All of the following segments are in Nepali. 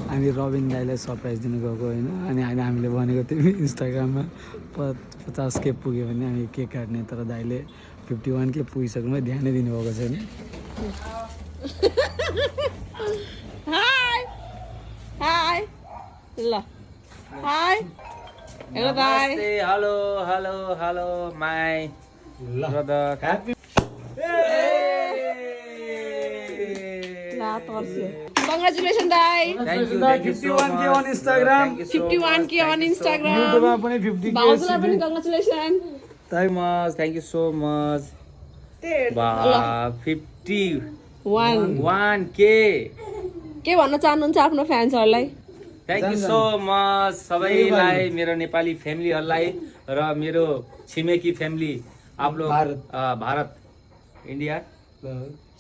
हामी रबिन दाईलाई सरप्राइज दिनु गएको होइन अनि हामीले भनेको थियौँ इन्स्टाग्राममा 50K पुग्यो भने हामी केक काट्ने तर दाईले 51K पुगिसक्नुमा ध्यानै दिनुभएको छैन हाई हाई ल हाई हेलो दाई hello hello hello my brother happy Congratulations, Dai. Thank you 51K on Instagram 51K on Instagram. युट्युबमा पनि 50K भाउजूलाई पनि congratulations. Thank you so much. Wow, 51K. के भन्न चाहनुहुन्छ आफ्नो फ्यान्सहरूलाई? Thank you so much सबैलाई मेरो नेपाली फ्यामिलीहरूलाई र मेरो छिमेकी फ्यामिली आप लोग भारत इंडिया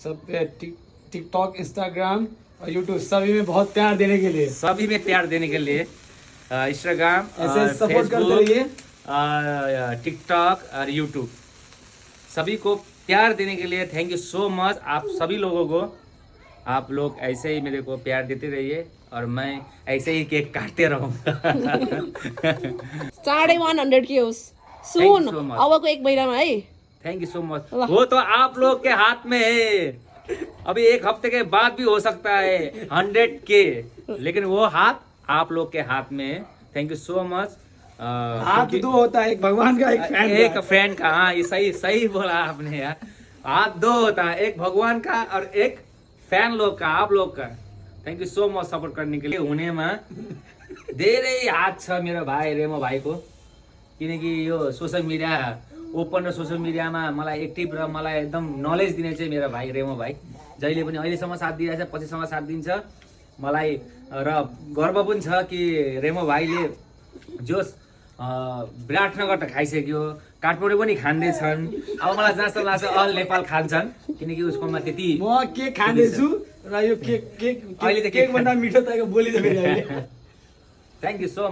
सब टिकटॉक इंस्टाग्राम और यूट्यूब सभी में बहुत प्यार देने के लिए इंस्टाग्राम ऐसे सपोर्ट करते रहिए टिकटॉक और यूट्यूब सभी को प्यार देने के लिए थैंक यू सो मच आप सभी लोगों को आप लोग ऐसे ही मेरे को प्यार देते रहिए और मैं ऐसे ही केक काटते रहूँगा चाँडै 100K होस् सुन अबको एक महिनामा है थैंक यू सो मच वो तो आप लोग के हाथ में है अभी एक हफ्ते के बाद भी हो सकता है 100K लेकिन वो हाथ आप लोग के हाथ में है थैंक यू सो मच हाथ दो होता है एक भगवान का एक फ्रेंड का हाँ ये सही बोला आपने यार हाथ दो होता है एक भगवान का और एक फैन लोग का आप लोग का thank you so much support करने के लिए हुने में धेरै हात छ मेरो भाइ रेमो भाइको किनकि यो सोशल मिडिया ओपन र सोशल मिडियामा मलाई एक्टिभ र मलाई एकदम नलेज दिने चाहिँ मेरो भाइ रेमो भाइ जहिले पनि अहिलेसम्म साथ दिइरहेछ पछिसम्म साथ दिन्छ मलाई र गर्व पनि छ कि रेमो भाइले जोस विराटनगर त खाइसक्यो काठमाडौँ पनि खाँदैछन् अब मलाई जस्तो लाग्छ अल नेपाल खान्छन् किनकि उसकोमा त्यति म केक खाँदैछु र यो केक अहिले त केक भन्दा मिठो त बोली त फेरि अहिले थ्याङ्क यू सो मच